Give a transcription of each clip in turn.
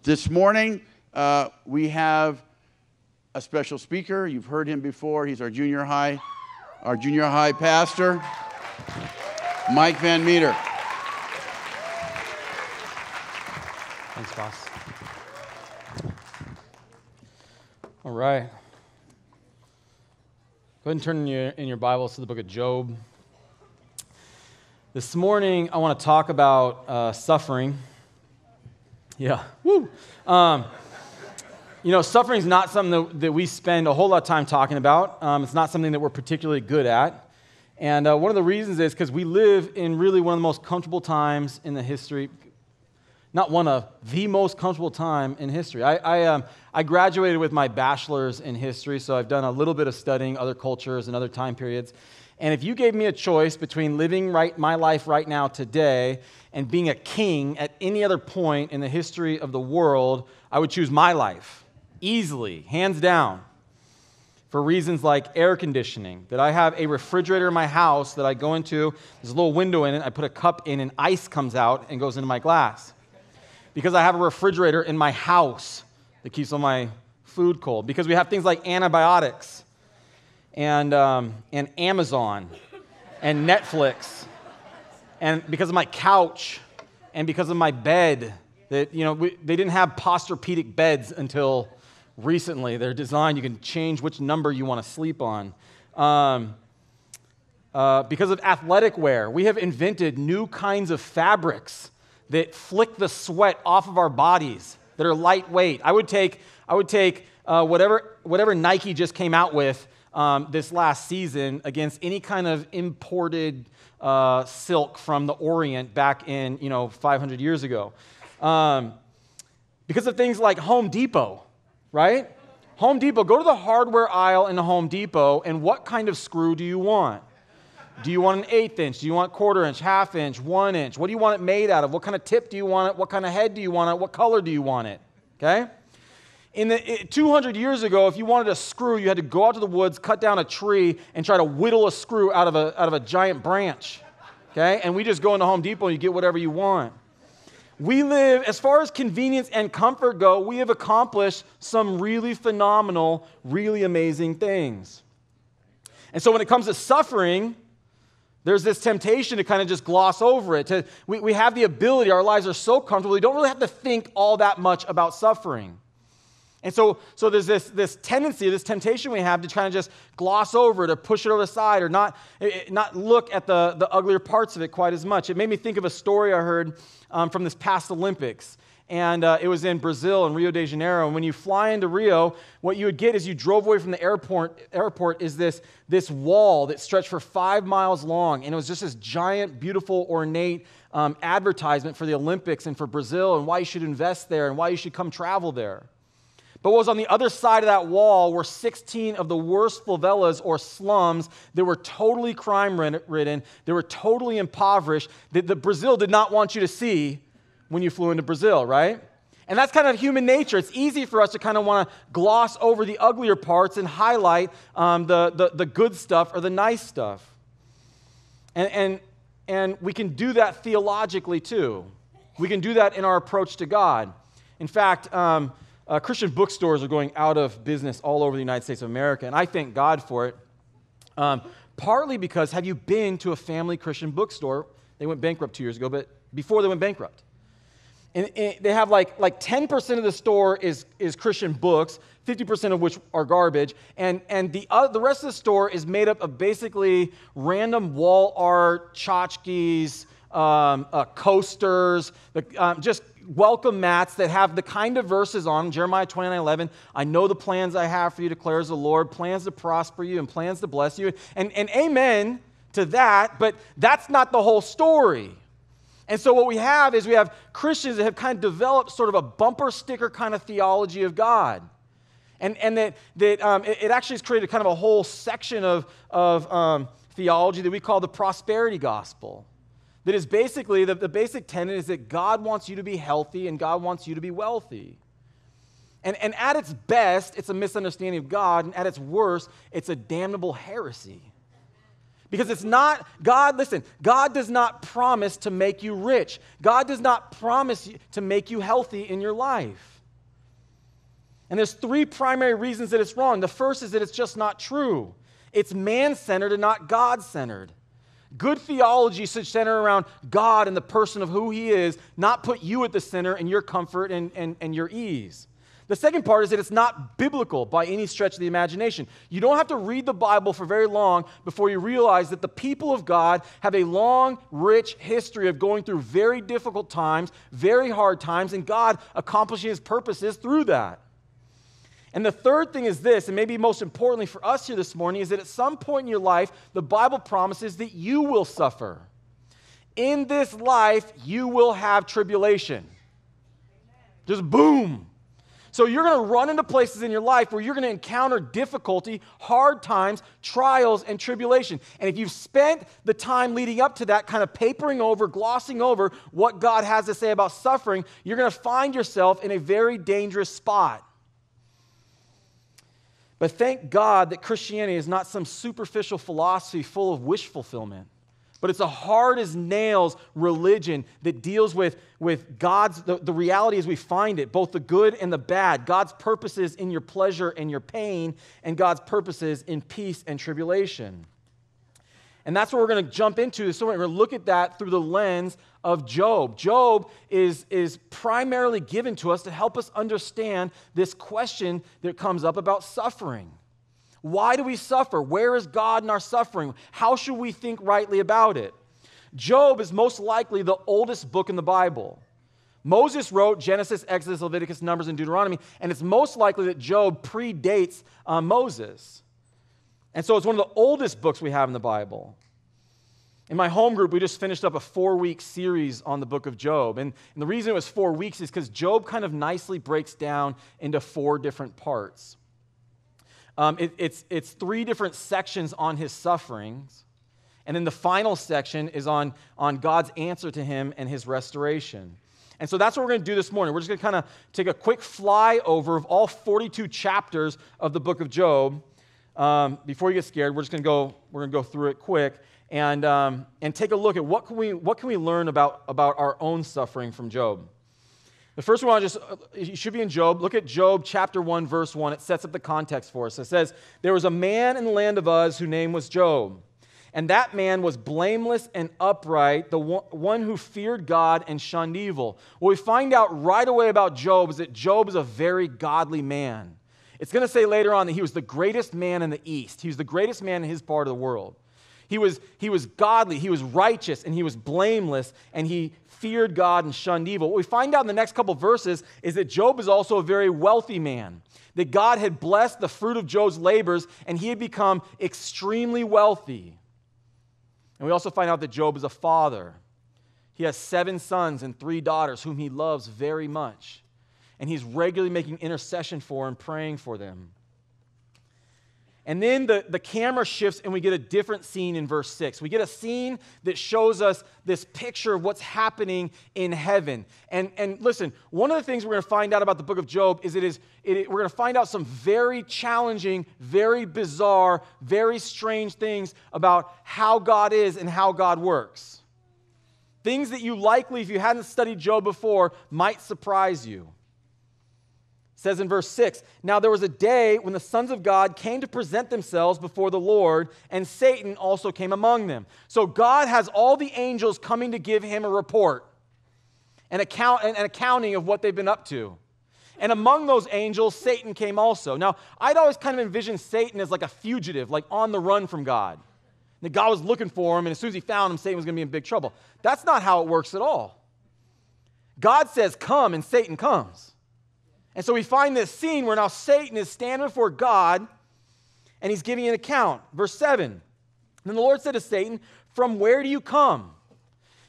This morning, we have a special speaker. You've heard him before. He's our junior high pastor, Mike Van Meter. Thanks, boss. All right. Go ahead and turn in your Bibles to the book of Job. This morning, I want to talk about suffering. Yeah. Woo. Suffering is not something that we spend a whole lot of time talking about. It's not something that we're particularly good at. And one of the reasons is because we live in really one of the most comfortable times in the history. Not one of the most comfortable time in history. I graduated with my bachelor's in history, so I've done a little bit of studying other cultures and other time periods. And if you gave me a choice between living my life right now today and being a king at any other point in the history of the world, I would choose my life, easily, hands down, for reasons like air conditioning, that I have a refrigerator in my house that I go into, there's a little window in it, I put a cup in and ice comes out and goes into my glass. Because I have a refrigerator in my house that keeps all my food cold. Because we have things like antibiotics and Amazon and Netflix, and because of my couch and because of my bed, that they didn't have Posturepedic beds until recently. They're designed, you can change which number you want to sleep on. Because of athletic wear, we have invented new kinds of fabrics that flick the sweat off of our bodies, that are lightweight. I would take whatever Nike just came out with this last season against any kind of imported silk from the Orient back in 500 years ago, because of things like Home Depot, right? Home Depot. Go to the hardware aisle in the Home Depot, and what kind of screw do you want? Do you want an 1/8 inch? Do you want 1/4 inch, 1/2 inch, 1 inch? What do you want it made out of? What kind of tip do you want it? What kind of head do you want it? What color do you want it? Okay? 200 years ago, if you wanted a screw, you had to go out to the woods, cut down a tree, and try to whittle a screw out of a giant branch. Okay? And we just go into Home Depot and you get whatever you want. We live, as far as convenience and comfort go, we have accomplished some really phenomenal, really amazing things. And so when it comes to suffering, there's this temptation to kind of just gloss over it. We have the ability, our lives are so comfortable, we don't really have to think all that much about suffering. And so there's this tendency, this temptation we have to kind of just gloss over it or push it over the side or not look at the uglier parts of it quite as much. It made me think of a story I heard from this past Olympics. And it was in Brazil, in Rio de Janeiro. And when you fly into Rio, what you would get is you drove away from the airport is this wall that stretched for 5 miles long. And it was just this giant, beautiful, ornate advertisement for the Olympics and for Brazil and why you should invest there and why you should come travel there. But what was on the other side of that wall were 16 of the worst favelas or slums that were totally crime-ridden, they were totally impoverished, that Brazil did not want you to see when you flew into Brazil, right? And that's kind of human nature. It's easy for us to kind of want to gloss over the uglier parts and highlight the good stuff or the nice stuff. And we can do that theologically too. We can do that in our approach to God. In fact, Christian bookstores are going out of business all over the United States of America, and I thank God for it. Partly because, have you been to a family Christian bookstore? They went bankrupt 2 years ago, but before they went bankrupt. And they have like 10% of the store is Christian books, 50% of which are garbage, and the rest of the store is made up of basically random wall art, tchotchkes, coasters, just welcome mats that have the kind of verses on Jeremiah 29:11. I know the plans I have for you, declares the Lord, plans to prosper you and plans to bless you. And amen to that, but that's not the whole story. And so what we have is we have Christians that have kind of developed sort of a bumper sticker kind of theology of God. And that it actually has created kind of a whole section of theology that we call the prosperity gospel. That is basically, the basic tenet is that God wants you to be healthy and God wants you to be wealthy. And at its best, it's a misunderstanding of God, and at its worst, it's a damnable heresy. Because it's not, God does not promise to make you rich. God does not promise to make you healthy in your life. And there's three primary reasons that it's wrong. The first is that it's just not true. It's man-centered and not God-centered. Good theology should center around God and the person of who he is, not put you at the center and your comfort and your ease. The second part is that it's not biblical by any stretch of the imagination. You don't have to read the Bible for very long before you realize that the people of God have a long, rich history of going through very difficult times, very hard times, and God accomplishing his purposes through that. And the third thing is this, and maybe most importantly for us here this morning, is that at some point in your life, the Bible promises that you will suffer. In this life, you will have tribulation. Just boom. So you're going to run into places in your life where you're going to encounter difficulty, hard times, trials, and tribulation. And if you've spent the time leading up to that kind of papering over, glossing over what God has to say about suffering, you're going to find yourself in a very dangerous spot. But thank God that Christianity is not some superficial philosophy full of wish fulfillment, but it's a hard-as-nails religion that deals with God's, the reality as we find it, both the good and the bad, God's purposes in your pleasure and your pain, and God's purposes in peace and tribulation. And that's what we're going to jump into this morning. We're going to look at that through the lens of Job. Job is primarily given to us to help us understand this question that comes up about suffering. Why do we suffer? Where is God in our suffering? How should we think rightly about it? Job is most likely the oldest book in the Bible. Moses wrote Genesis, Exodus, Leviticus, Numbers, and Deuteronomy, and it's most likely that Job predates Moses. And so it's one of the oldest books we have in the Bible. In my home group, we just finished up a 4-week series on the book of Job. And the reason it was 4 weeks is because Job kind of nicely breaks down into 4 different parts. It's 3 different sections on his sufferings. And then the final section is on God's answer to him and his restoration. And so that's what we're going to do this morning. We're just going to kind of take a quick flyover of all 42 chapters of the book of Job. Before you get scared, we're going to go through it quick and take a look at what can we learn about our own suffering from Job. The first one, you should be in Job. Look at Job chapter 1, verse 1. It sets up the context for us. It says, "There was a man in the land of Uz whose name was Job. And that man was blameless and upright, the one who feared God and shunned evil." What we find out right away about Job is that Job is a very godly man. It's going to say later on that he was the greatest man in the East. He was the greatest man in his part of the world. He was godly, he was righteous, and he was blameless, and he feared God and shunned evil. What we find out in the next couple verses is that Job is also a very wealthy man, that God had blessed the fruit of Job's labors, and he had become extremely wealthy. And we also find out that Job is a father. He has 7 sons and 3 daughters whom he loves very much. And he's regularly making intercession for and praying for them. And then the camera shifts and we get a different scene in verse 6. We get a scene that shows us this picture of what's happening in heaven. And listen, one of the things we're going to find out about the book of Job is we're going to find out some very challenging, very bizarre, very strange things about how God is and how God works. Things that you likely, if you hadn't studied Job before, might surprise you. It says in verse 6, "Now there was a day when the sons of God came to present themselves before the Lord, and Satan also came among them." So God has all the angels coming to give him a report, an accounting of what they've been up to. And among those angels, Satan came also. Now, I'd always kind of envisioned Satan as like a fugitive, like on the run from God. That God was looking for him, and as soon as he found him, Satan was going to be in big trouble. That's not how it works at all. God says, "Come," and Satan comes. And so we find this scene where now Satan is standing before God, and he's giving an account. Verse 7, "Then the Lord said to Satan, 'From where do you come?'"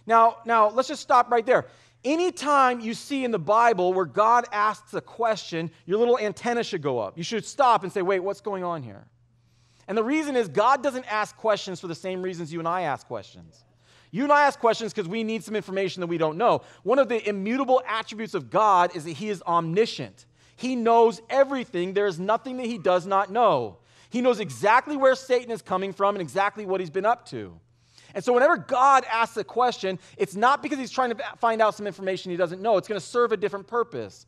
Now let's just stop right there. Anytime you see in the Bible where God asks a question, your little antenna should go up. You should stop and say, "Wait, what's going on here?" And the reason is God doesn't ask questions for the same reasons you and I ask questions. You and I ask questions because we need some information that we don't know. One of the immutable attributes of God is that he is omniscient. He knows everything. There is nothing that he does not know. He knows exactly where Satan is coming from and exactly what he's been up to. And so whenever God asks a question, it's not because he's trying to find out some information he doesn't know. It's going to serve a different purpose.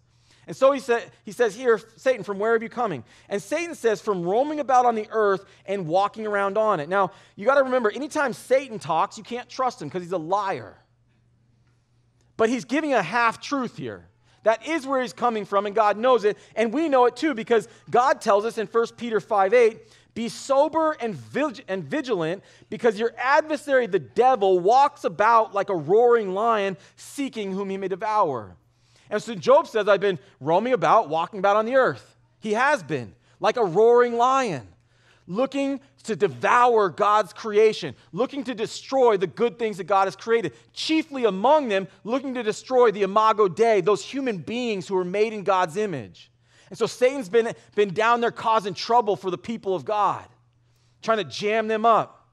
And so he says here, Satan, from where are you coming? And Satan says, from roaming about on the earth and walking around on it. Now, you got to remember, anytime Satan talks, you can't trust him because he's a liar. But he's giving a half-truth here. That is where he's coming from, and God knows it. And we know it too, because God tells us in 1 Peter 5:8, be sober and vigilant, because your adversary, the devil, walks about like a roaring lion, seeking whom he may devour. And so Job says, I've been roaming about, walking about on the earth. He has been, like a roaring lion, looking to devour God's creation, looking to destroy the good things that God has created, chiefly among them, looking to destroy the imago Dei, those human beings who are made in God's image. And so Satan's been down there causing trouble for the people of God, trying to jam them up.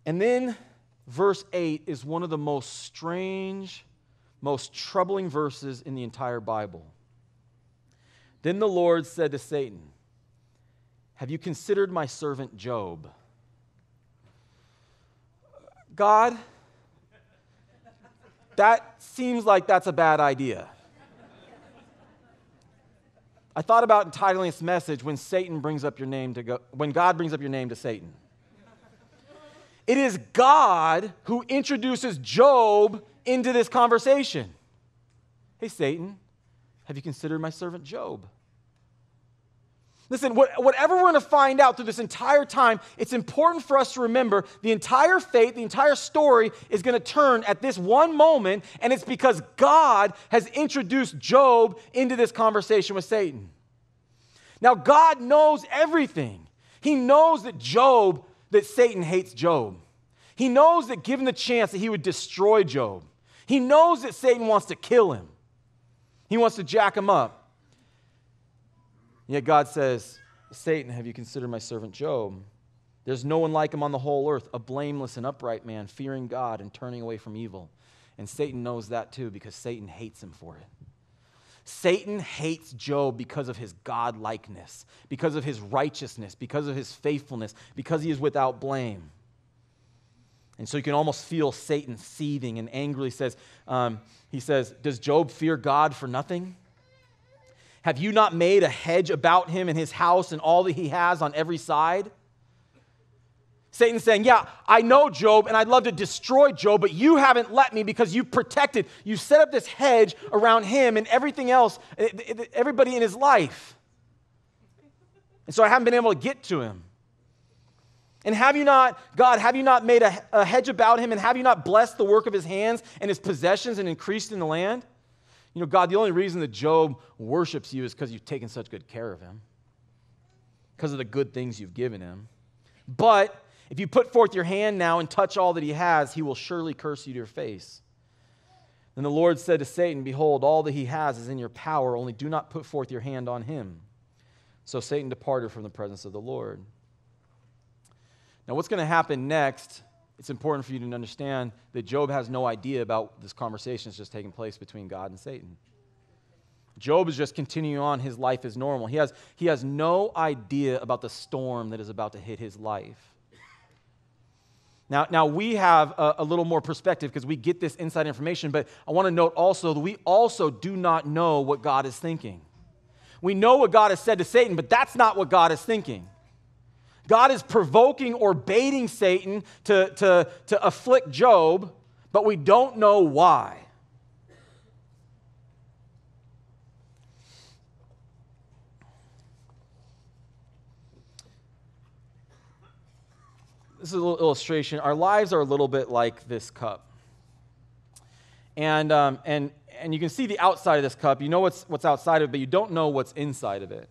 And then verse 8 is one of the most strange, most troubling verses in the entire Bible. Then the Lord said to Satan, have you considered my servant Job? God, that seems like that's a bad idea. I thought about entitling this message when God brings up your name to Satan. It is God who introduces Job into this conversation. Hey, Satan, have you considered my servant Job? Listen, whatever we're going to find out through this entire time, it's important for us to remember the entire fate, the entire story is going to turn at this one moment, and it's because God has introduced Job into this conversation with Satan. Now, God knows everything. He knows that Satan hates Job. He knows that given the chance that he would destroy Job. He knows that Satan wants to kill him. He wants to jack him up. Yet God says, Satan, have you considered my servant Job? There's no one like him on the whole earth, a blameless and upright man, fearing God and turning away from evil. And Satan knows that too, because Satan hates him for it. Satan hates Job because of his God-likeness, because of his righteousness, because of his faithfulness, because he is without blame. And so you can almost feel Satan seething and angrily says, does Job fear God for nothing? Have you not made a hedge about him and his house and all that he has on every side? Satan's saying, yeah, I know Job, and I'd love to destroy Job, but you haven't let me because you've protected. You set up this hedge around him and everything else, everybody in his life. And so I haven't been able to get to him. And have you not made a hedge about him, and have you not blessed the work of his hands and his possessions and increased in the land? You know, God, the only reason that Job worships you is because you've taken such good care of him, because of the good things you've given him. But if you put forth your hand now and touch all that he has, he will surely curse you to your face. Then the Lord said to Satan, behold, all that he has is in your power, only do not put forth your hand on him. So Satan departed from the presence of the Lord. Now what's going to happen next, it's important for you to understand that Job has no idea about this conversation that's just taking place between God and Satan. Job is just continuing on his life as normal. He has no idea about the storm that is about to hit his life. Now we have a little more perspective because we get this inside information, but I want to note also that we also do not know what God is thinking. We know what God has said to Satan, but that's not what God is thinking. God is provoking or baiting Satan to afflict Job, but we don't know why. This is a little illustration. Our lives are a little bit like this cup. And you can see the outside of this cup. You know what's outside of it, but you don't know what's inside of it.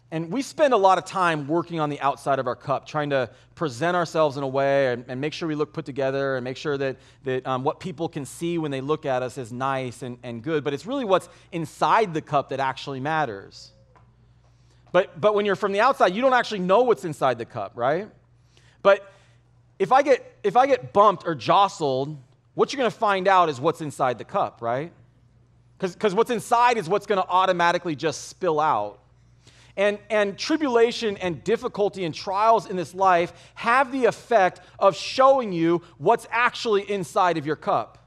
And we spend a lot of time working on the outside of our cup, trying to present ourselves in a way and make sure we look put together and make sure that what people can see when they look at us is nice and good. But it's really what's inside the cup that actually matters. But when you're from the outside, you don't actually know what's inside the cup, right? But if I get bumped or jostled, what you're going to find out is what's inside the cup, right? Because what's inside is what's going to automatically just spill out. And tribulation and difficulty and trials in this life have the effect of showing you what's actually inside of your cup.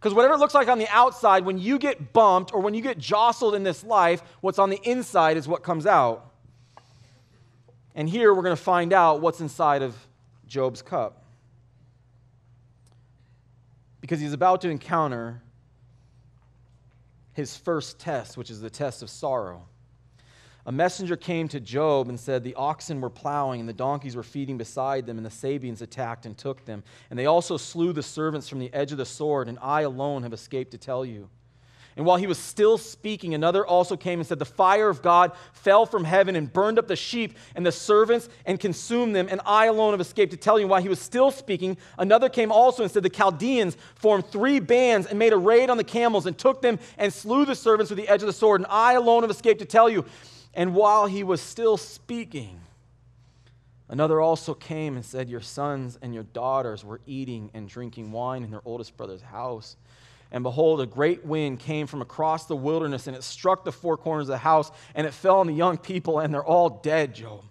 Because whatever it looks like on the outside, when you get bumped or when you get jostled in this life, what's on the inside is what comes out. And here we're going to find out what's inside of Job's cup. Because he's about to encounter his first test, which is the test of sorrow. A messenger came to Job and said, the oxen were plowing and the donkeys were feeding beside them, and the Sabeans attacked and took them. And they also slew the servants from the edge of the sword, and I alone have escaped to tell you. And while he was still speaking, another also came and said, the fire of God fell from heaven and burned up the sheep and the servants and consumed them, and I alone have escaped to tell you. And while he was still speaking, another came also and said, the Chaldeans formed 3 bands and made a raid on the camels and took them and slew the servants with the edge of the sword, and I alone have escaped to tell you. And while he was still speaking, another also came and said, your sons and your daughters were eating and drinking wine in their oldest brother's house. And behold, a great wind came from across the wilderness, and it struck the 4 corners of the house, and it fell on the young people, and they're all dead, Job.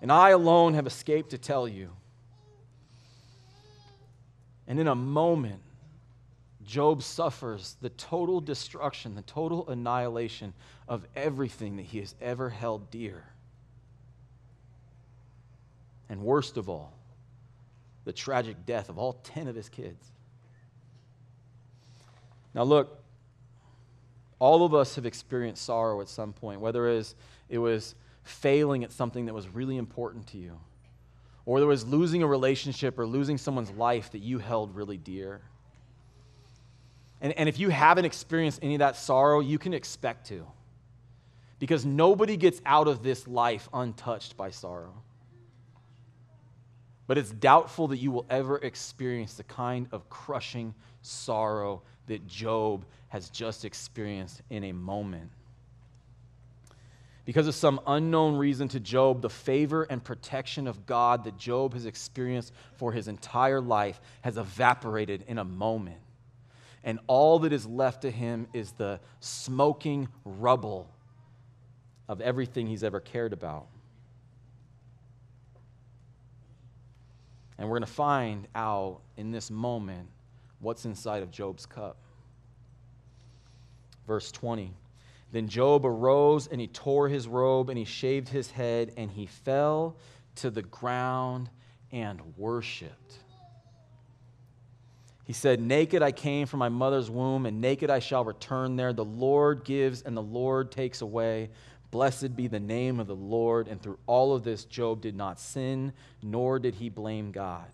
And I alone have escaped to tell you. And in a moment, Job suffers the total destruction, the total annihilation of everything that he has ever held dear. And worst of all, the tragic death of all 10 of his kids. Now look, all of us have experienced sorrow at some point, whether it was failing at something that was really important to you, or there was losing a relationship or losing someone's life that you held really dear. And if you haven't experienced any of that sorrow, you can expect to. Because nobody gets out of this life untouched by sorrow. But it's doubtful that you will ever experience the kind of crushing sorrow that Job has just experienced in a moment. Because of some unknown reason to Job, the favor and protection of God that Job has experienced for his entire life has evaporated in a moment. And all that is left to him is the smoking rubble of everything he's ever cared about. And we're going to find out in this moment what's inside of Job's cup. Verse 20. Then Job arose and he tore his robe and he shaved his head and he fell to the ground and worshiped. He said, naked I came from my mother's womb, and naked I shall return there. The Lord gives and the Lord takes away. Blessed be the name of the Lord. And through all of this, Job did not sin, nor did he blame God.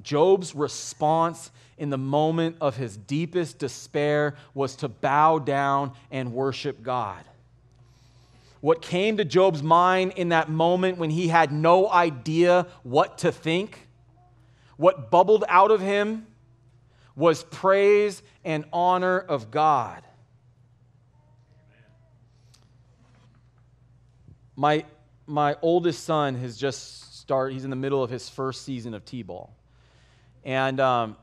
Job's response in the moment of his deepest despair was to bow down and worship God. What came to Job's mind in that moment when he had no idea what to think, what bubbled out of him was praise and honor of God. My oldest son has just started, he's in the middle of his first season of T-ball. And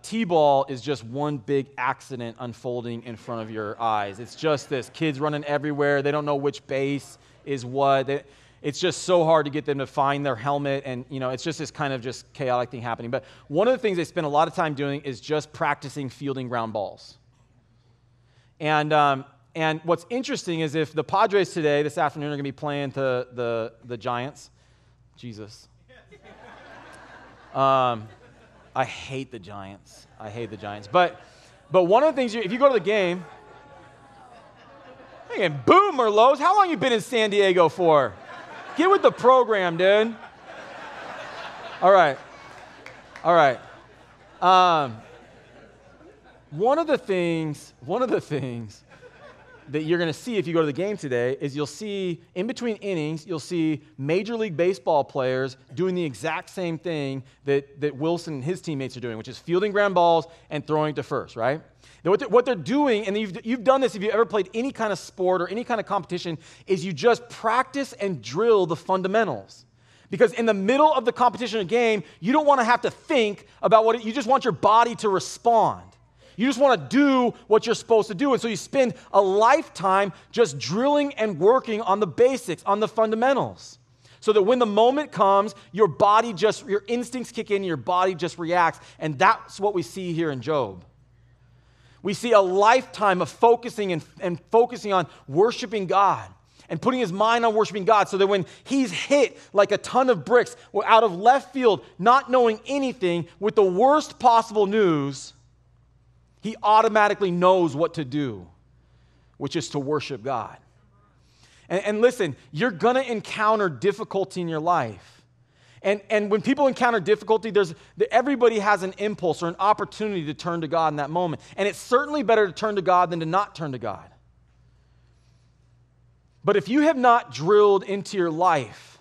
T-ball is just one big accident unfolding in front of your eyes. It's just this. Kids running everywhere. They don't know which base is what. It's just so hard to get them to find their helmet. And, it's just this kind of just chaotic thing happening. But one of the things they spend a lot of time doing is just practicing fielding ground balls. And what's interesting is if the Padres this afternoon, are going to be playing the Giants. Jesus. I hate the Giants. But one of the things, if you go to the game, boom, Merlots, how long you been in San Diego for? Get with the program, dude. All right. One of the things that you're going to see if you go to the game today is you'll see, in between innings, you'll see Major League Baseball players doing the exact same thing that Wilson and his teammates are doing, which is fielding ground balls and throwing to first, right? What they're doing, and you've done this if you've ever played any kind of sport or any kind of competition, is you just practice and drill the fundamentals. Because in the middle of the competition or game, you don't want to have to think about you just want your body to respond. You just want to do what you're supposed to do. And so you spend a lifetime just drilling and working on the basics, on the fundamentals. so that when the moment comes, your instincts kick in, your body just reacts. And that's what we see here in Job. We see a lifetime of focusing and focusing on worshiping God and putting his mind on worshiping God, so that when he's hit like a ton of bricks out of left field, not knowing anything, with the worst possible news, he automatically knows what to do, which is to worship God. And listen, you're going to encounter difficulty in your life. And when people encounter difficulty, everybody has an impulse or an opportunity to turn to God in that moment. And it's certainly better to turn to God than to not turn to God. But if you have not drilled into your life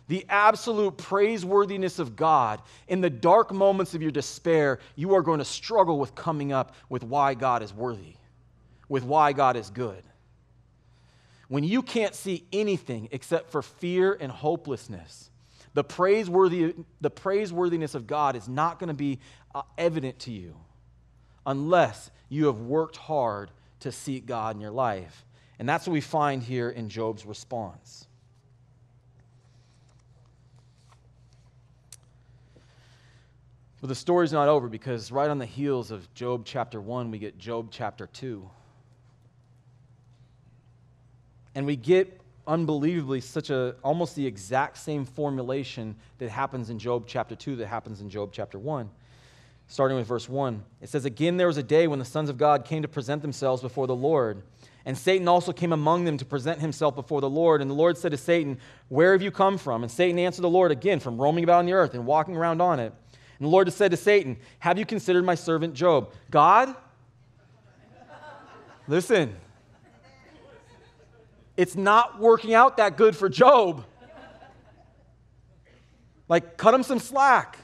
the absolute praiseworthiness of God in the dark moments of your despair, you are going to struggle with coming up with why God is worthy, with why God is good. When you can't see anything except for fear and hopelessness, the praiseworthiness of God is not going to be evident to you unless you have worked hard to seek God in your life. And that's what we find here in Job's response. But the story's not over, because right on the heels of Job chapter 1, we get Job chapter 2. And we get, unbelievably, almost the exact same formulation that happens in Job chapter 2 that happens in Job chapter 1. Starting with verse 1, it says, "Again there was a day when the sons of God came to present themselves before the Lord. And Satan also came among them to present himself before the Lord. And the Lord said to Satan, 'Where have you come from?' And Satan answered the Lord, 'Again, from roaming about on the earth and walking around on it.' And the Lord said to Satan, 'Have you considered my servant Job?'" God? Listen. It's not working out that good for Job. Like, cut him some slack.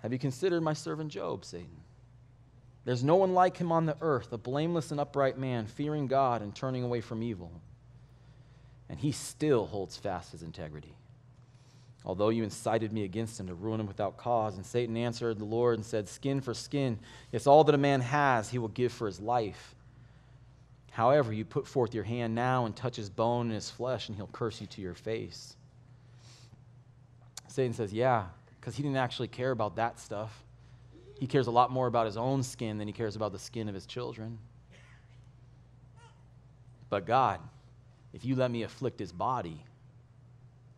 "Have you considered my servant Job, Satan? There's no one like him on the earth, a blameless and upright man, fearing God and turning away from evil. And he still holds fast his integrity, although you incited me against him to ruin him without cause." And Satan answered the Lord and said, "Skin for skin. Yes, all that a man has he will give for his life. However, you put forth your hand now and touch his bone and his flesh, and he'll curse you to your face." Satan says, yeah, because he didn't actually care about that stuff. He cares a lot more about his own skin than he cares about the skin of his children. "But God, if you let me afflict his body,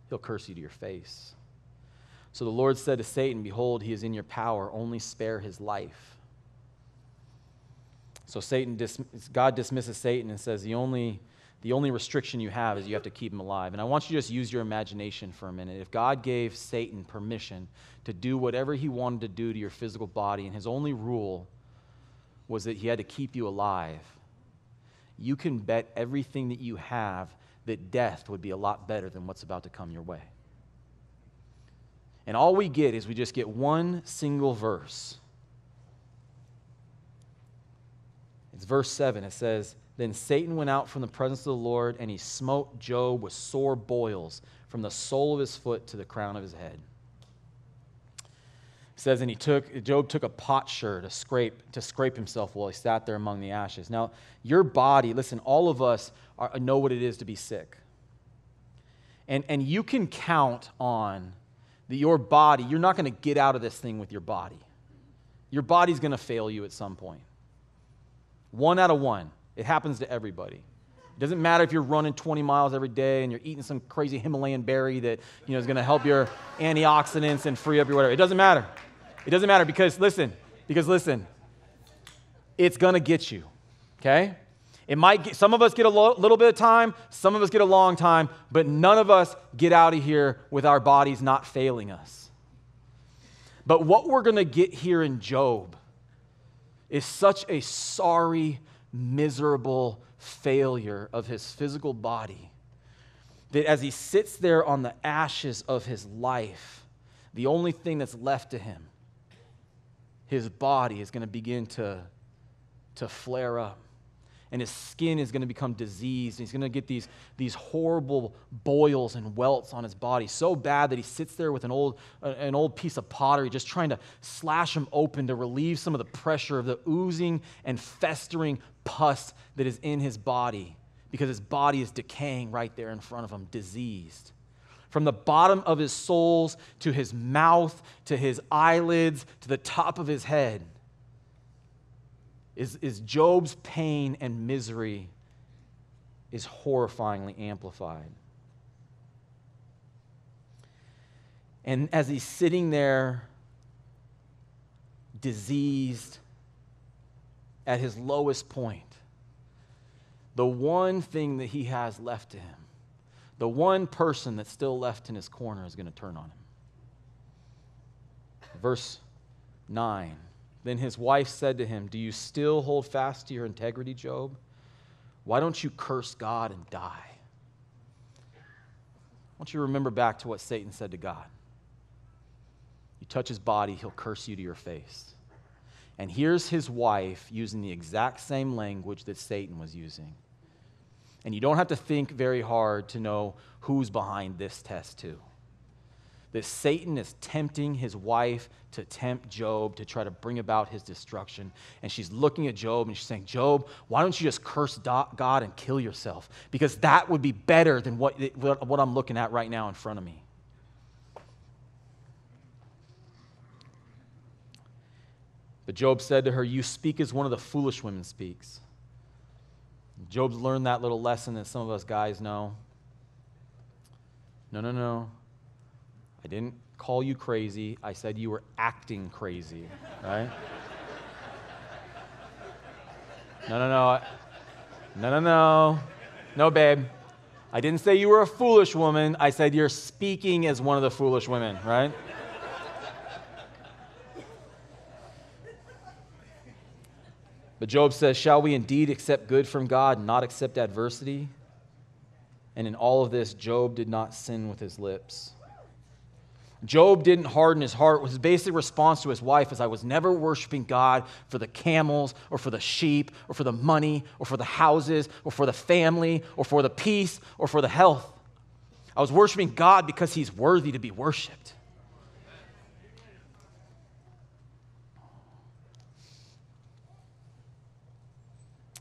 he'll curse you to your face." So the Lord said to Satan, "Behold, he is in your power. Only spare his life." So God dismisses Satan and says, the only restriction you have is you have to keep him alive. And I want you to just use your imagination for a minute. If God gave Satan permission to do whatever he wanted to do to your physical body, and his only rule was that he had to keep you alive, you can bet everything that you have that death would be a lot better than what's about to come your way. And all we get is we just get one single verse. It's verse 7. It says, "Then Satan went out from the presence of the Lord, and he smote Job with sore boils from the sole of his foot to the crown of his head." It says, and Job took a potsherd to scrape himself while he sat there among the ashes. Now, your body, listen, all of us know what it is to be sick. And you can count on your body. You're not going to get out of this thing with your body. Your body's going to fail you at some point. 1 out of 1. It happens to everybody. It doesn't matter if you're running 20 miles every day and you're eating some crazy Himalayan berry that is going to help your antioxidants and free up your whatever. It doesn't matter. It doesn't matter because listen, it's going to get you, okay? Some of us get a little bit of time, some of us get a long time, but none of us get out of here with our bodies not failing us. But what we're going to get here in Job is such a sorry, miserable failure of his physical body that as he sits there on the ashes of his life, the only thing that's left to him, his body is going to begin to flare up. And his skin is going to become diseased. And he's going to get these horrible boils and welts on his body, so bad that he sits there with an old piece of pottery just trying to slash him open to relieve some of the pressure of the oozing and festering pus that is in his body because his body is decaying right there in front of him, diseased. From the bottom of his soles to his mouth, to his eyelids, to the top of his head is Job's pain and misery is horrifyingly amplified. And as he's sitting there, diseased, at his lowest point, the one thing that he has left to him, the one person that's still left in his corner is going to turn on him. Verse 9, then his wife said to him, do you still hold fast to your integrity, Job? Why don't you curse God and die? I want you to remember back to what Satan said to God. You touch his body, he'll curse you to your face. And here's his wife using the exact same language that Satan was using. And you don't have to think very hard to know who's behind this test too. That Satan is tempting his wife to tempt Job to try to bring about his destruction. And she's looking at Job and she's saying, Job, why don't you just curse God and kill yourself? Because that would be better than what I'm looking at right now in front of me. But Job said to her, you speak as one of the foolish women speaks. Job's learned that little lesson that some of us guys know. No. I didn't call you crazy. I said you were acting crazy, right? No. No, babe. I didn't say you were a foolish woman. I said you're speaking as one of the foolish women, right? But Job says, shall we indeed accept good from God and not accept adversity? And in all of this, Job did not sin with his lips. Job didn't harden his heart. His basic response to his wife is, I was never worshiping God for the camels or for the sheep or for the money or for the houses or for the family or for the peace or for the health. I was worshiping God because he's worthy to be worshiped.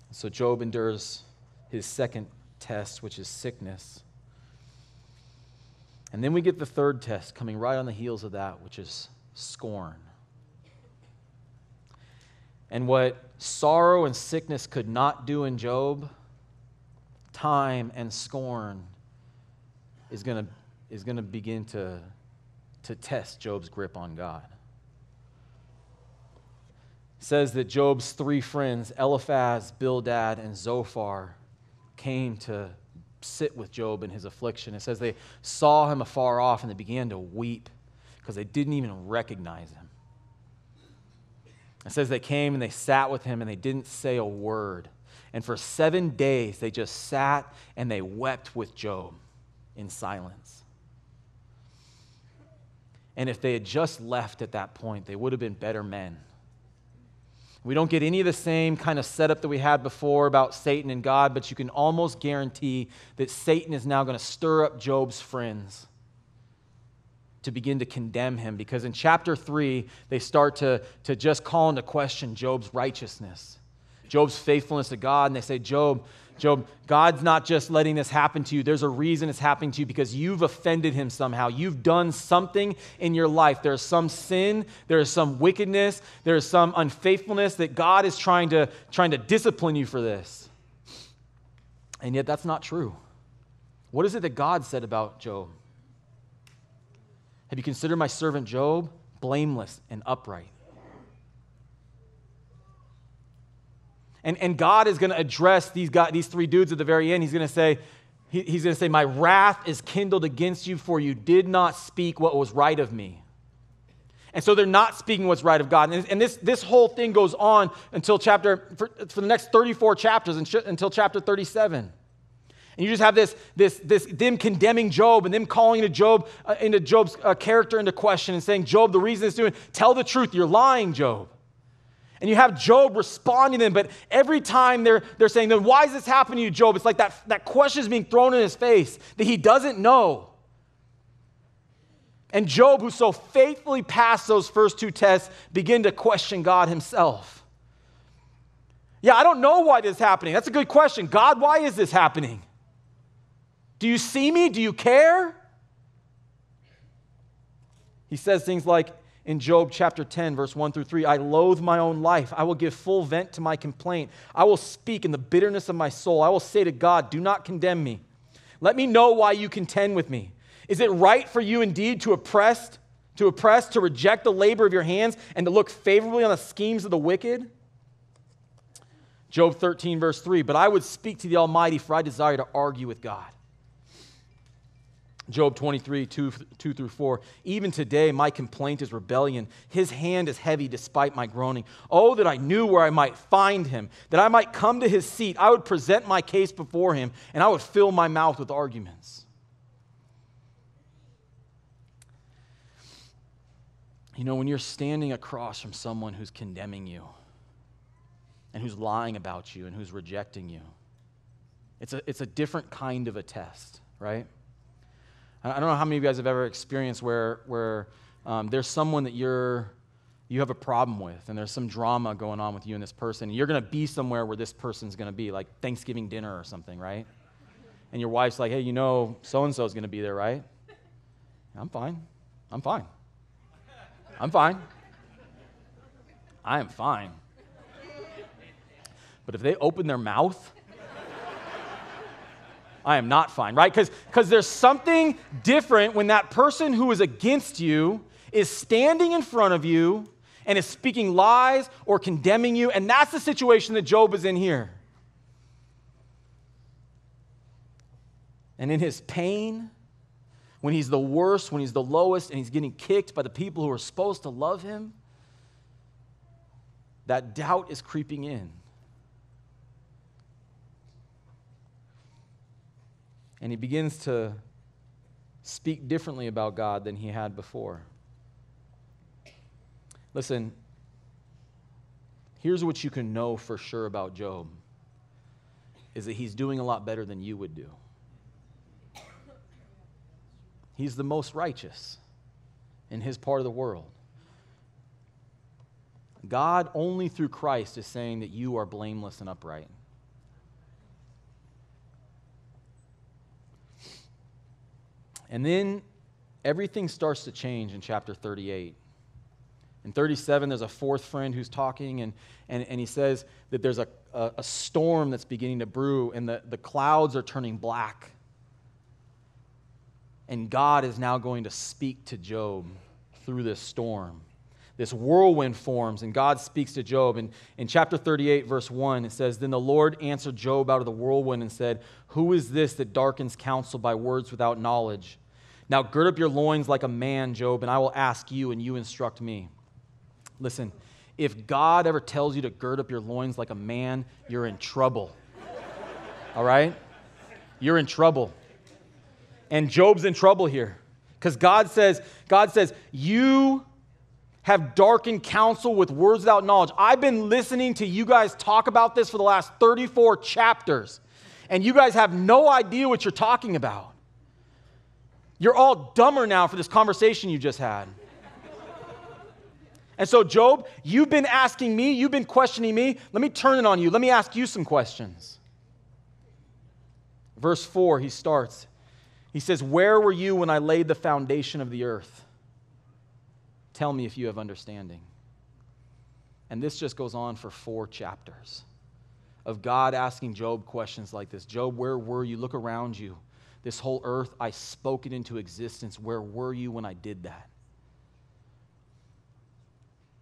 So Job endures his second test, which is sickness. And then we get the third test coming right on the heels of that, which is scorn. And what sorrow and sickness could not do in Job, time and scorn is going to begin to test Job's grip on God. It says that Job's three friends, Eliphaz, Bildad, and Zophar, came to sit with Job in his affliction. It says they saw him afar off and they began to weep because they didn't even recognize him. It says they came and they sat with him and they didn't say a word. And for 7 days they just sat and they wept with Job in silence. And if they had just left at that point, they would have been better men. We don't get any of the same kind of setup that we had before about Satan and God, but you can almost guarantee that Satan is now going to stir up Job's friends to begin to condemn him, because in chapter 3, they start to just call into question Job's righteousness, Job's faithfulness to God, and they say, Job, God's not just letting this happen to you. There's a reason it's happening to you because you've offended him somehow. You've done something in your life. There's some sin. There's some wickedness. There's some unfaithfulness that God is trying to discipline you for this. And yet that's not true. What is it that God said about Job? Have you considered my servant Job blameless and upright? And God is going to address these three dudes at the very end. He's going to say, my wrath is kindled against you, for you did not speak what was right of me. And so they're not speaking what's right of God. And this whole thing goes on until for the next 34 chapters, until chapter 37. And you just have this them condemning Job and them calling into Job's character into question and saying, Job, the reason it's doing, tell the truth, you're lying, Job. And you have Job responding to them, but every time they're saying, then why is this happening to you, Job? It's like that question is being thrown in his face that he doesn't know. And Job, who so faithfully passed those first two tests, began to question God himself. Yeah, I don't know why this is happening. That's a good question. God, why is this happening? Do you see me? Do you care? He says things like in Job chapter 10, verse 1 through 3, I loathe my own life. I will give full vent to my complaint. I will speak in the bitterness of my soul. I will say to God, do not condemn me. Let me know why you contend with me. Is it right for you indeed to oppress, to reject the labor of your hands, and to look favorably on the schemes of the wicked? Job 13, verse 3, but I would speak to the Almighty, for I desire to argue with God. Job 23, 2 through 4, even today my complaint is rebellion. His hand is heavy despite my groaning. Oh, that I knew where I might find him, that I might come to his seat. I would present my case before him, and I would fill my mouth with arguments. You know, when you're standing across from someone who's condemning you, and who's lying about you, and who's rejecting you, it's a different kind of a test, right? I don't know how many of you guys have ever experienced where there's someone that you have a problem with, and there's some drama going on with you and this person, and you're going to be somewhere where this person's going to be, like Thanksgiving dinner or something, right? And your wife's like, hey, you know, so-and-so is going to be there, right? I'm fine. I am fine. But if they open their mouth, I am not fine, right? Because there's something different when that person who is against you is standing in front of you and is speaking lies or condemning you, and that's the situation that Job is in here. And in his pain, when he's the worst, when he's the lowest, and he's getting kicked by the people who are supposed to love him, that doubt is creeping in. And he begins to speak differently about God than he had before. Listen, here's what you can know for sure about Job, is that he's doing a lot better than you would do. He's the most righteous in his part of the world. God, only through Christ, is saying that you are blameless and upright. And then everything starts to change in chapter 38. In 37, there's a fourth friend who's talking, and he says that there's a storm that's beginning to brew, and the clouds are turning black. And God is now going to speak to Job through this storm. This whirlwind forms, and God speaks to Job. And in chapter 38, verse 1, it says, then the Lord answered Job out of the whirlwind and said, who is this that darkens counsel by words without knowledge? Now gird up your loins like a man, Job, and I will ask you, and you instruct me. Listen, if God ever tells you to gird up your loins like a man, you're in trouble. All right? You're in trouble. And Job's in trouble here. Because God says, you have darkened counsel with words without knowledge. I've been listening to you guys talk about this for the last 34 chapters, and you guys have no idea what you're talking about. You're all dumber now for this conversation you just had. And so, Job, you've been asking me, you've been questioning me. Let me turn it on you. Let me ask you some questions. Verse 4, he starts. He says, where were you when I laid the foundation of the earth? Tell me if you have understanding. And this just goes on for 4 chapters of God asking Job questions like this. Job, where were you? Look around you. This whole earth, I spoke it into existence. Where were you when I did that?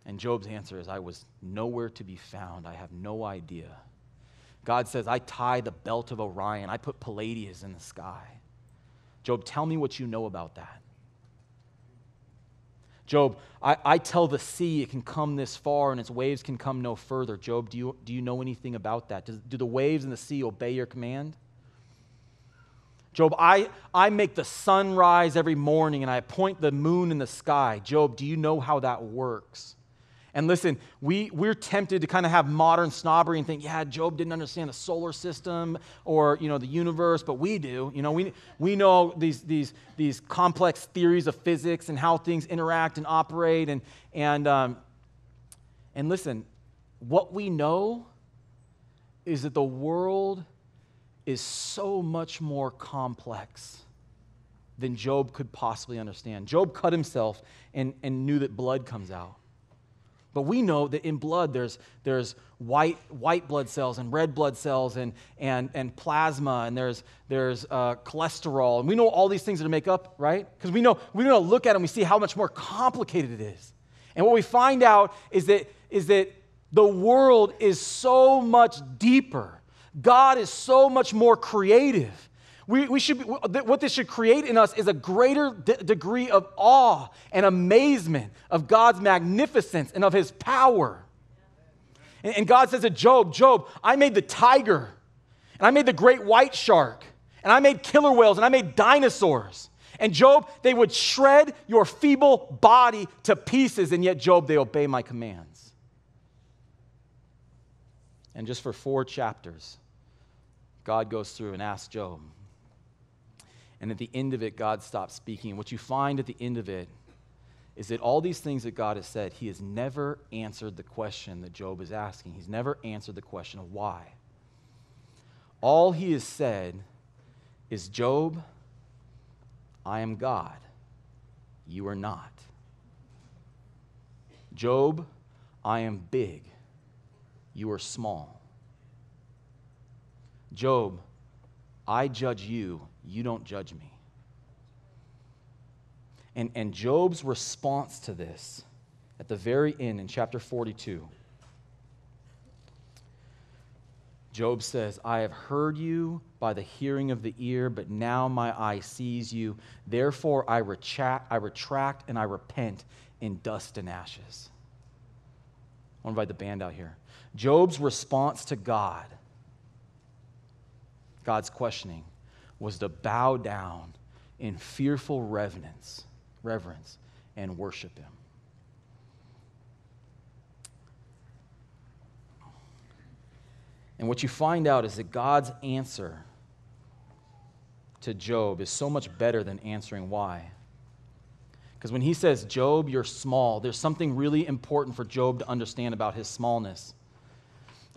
And Job's answer is, I was nowhere to be found. I have no idea. God says, I tie the belt of Orion. I put Pleiades in the sky. Job, tell me what you know about that. Job, I tell the sea it can come this far and its waves can come no further. Job, do you know anything about that? Do the waves and the sea obey your command? Job, I make the sun rise every morning and I appoint the moon in the sky. Job, do you know how that works? And listen, we're tempted to kind of have modern snobbery and think, yeah, Job didn't understand the solar system or, the universe, but we do. We know these complex theories of physics and how things interact and operate. And listen, what we know is that the world is so much more complex than Job could possibly understand. Job cut himself and knew that blood comes out. But we know that in blood there's white blood cells and red blood cells and plasma, and there's cholesterol, and we know all these things that make up, right? Because we know look at it and we see how much more complicated it is. And what we find out is that the world is so much deeper. God is so much more creative. What this should create in us is a greater degree of awe and amazement of God's magnificence and of his power. And God says to Job, I made the tiger, and I made the great white shark, and I made killer whales, and I made dinosaurs. And Job, they would shred your feeble body to pieces, and yet, Job, they obey my commands. And just for 4 chapters, God goes through and asks Job. And at the end of it, God stops speaking. And what you find at the end of it is that all these things that God has said, he has never answered the question that Job is asking. He's never answered the question of why. All he has said is, Job, I am God. You are not. Job, I am big. You are small. Job, I judge you. You don't judge me. And Job's response to this, at the very end in chapter 42, Job says, I have heard you by the hearing of the ear, but now my eye sees you. Therefore I retract and I repent in dust and ashes. I want to invite the band out here. Job's response to God, God's questioning, was to bow down in fearful reverence and worship him. And what you find out is that God's answer to Job is so much better than answering why. Because when he says, Job, you're small, there's something really important for Job to understand about his smallness.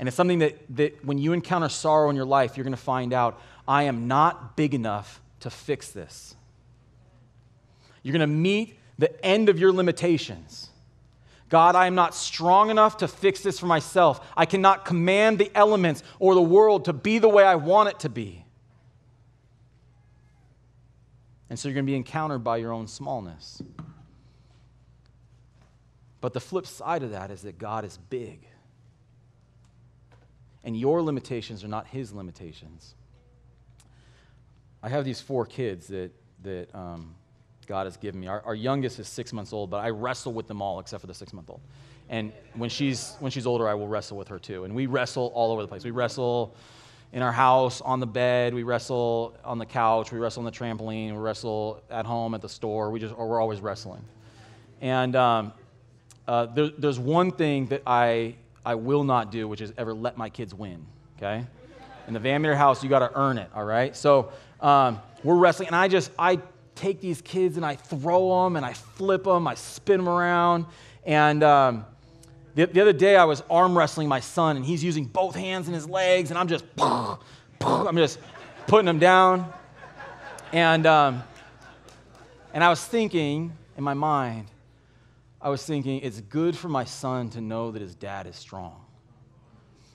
And it's something that when you encounter sorrow in your life, you're going to find out, I am not big enough to fix this. You're going to meet the end of your limitations. God, I am not strong enough to fix this for myself. I cannot command the elements or the world to be the way I want it to be. And so you're going to be encountered by your own smallness. But the flip side of that is that God is big. And your limitations are not his limitations. I have these 4 kids that God has given me. Our youngest is 6 months old, but I wrestle with them all except for the 6-month-old. And when she's older, I will wrestle with her too. And we wrestle all over the place. We wrestle in our house, on the bed. We wrestle on the couch. We wrestle on the trampoline. We wrestle at home, at the store. We're always wrestling. And there's one thing that I will not do, which is ever let my kids win, okay? In the Van Meter house, you got to earn it, all right? So we're wrestling, and I take these kids, and I throw them, and I flip them, I spin them around. And the other day, I was arm wrestling my son, and he's using both hands and his legs, and I'm just putting him down. And I was thinking, in my mind, it's good for my son to know that his dad is strong.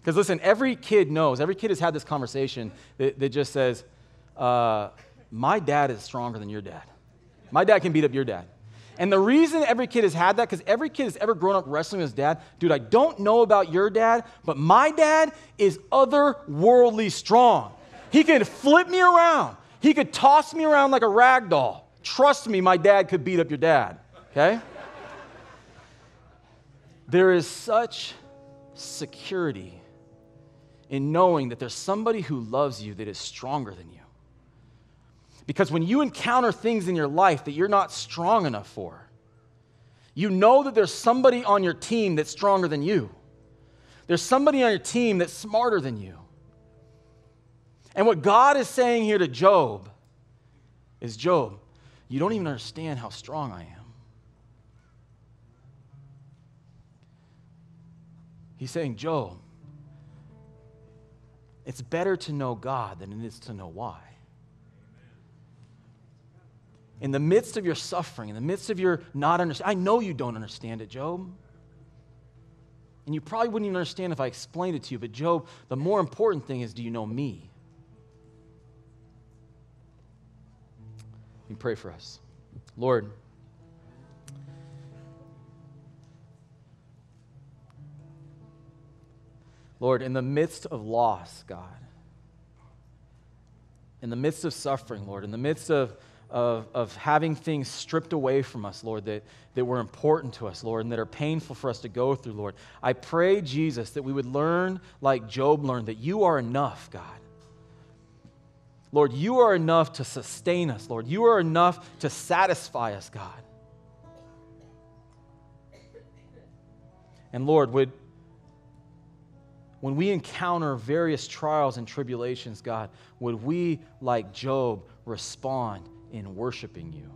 Because listen, every kid has had this conversation that just says, my dad is stronger than your dad. My dad can beat up your dad. And the reason every kid has had that, because every kid has ever grown up wrestling with his dad, dude, I don't know about your dad, but my dad is otherworldly strong. He could flip me around. He could toss me around like a rag doll. Trust me, my dad could beat up your dad, okay? There is such security in knowing that there's somebody who loves you that is stronger than you. Because when you encounter things in your life that you're not strong enough for, you know that there's somebody on your team that's stronger than you. There's somebody on your team that's smarter than you. And what God is saying here to Job is, Job, you don't even understand how strong I am. He's saying, Job, It's better to know God than it is to know why. In the midst of your suffering, in the midst of your not understanding, I know you don't understand it, Job. And you probably wouldn't even understand if I explained it to you, but Job, the more important thing is, do you know me? Let me pray for us. Lord, in the midst of loss, God, in the midst of suffering, Lord, in the midst of having things stripped away from us, Lord, that were important to us, Lord, and that are painful for us to go through, Lord, I pray, Jesus, that we would learn like Job learned, that you are enough, God. Lord, you are enough to sustain us, Lord. You are enough to satisfy us, God. And Lord, when we encounter various trials and tribulations, God, would we, like Job, respond in worshiping you?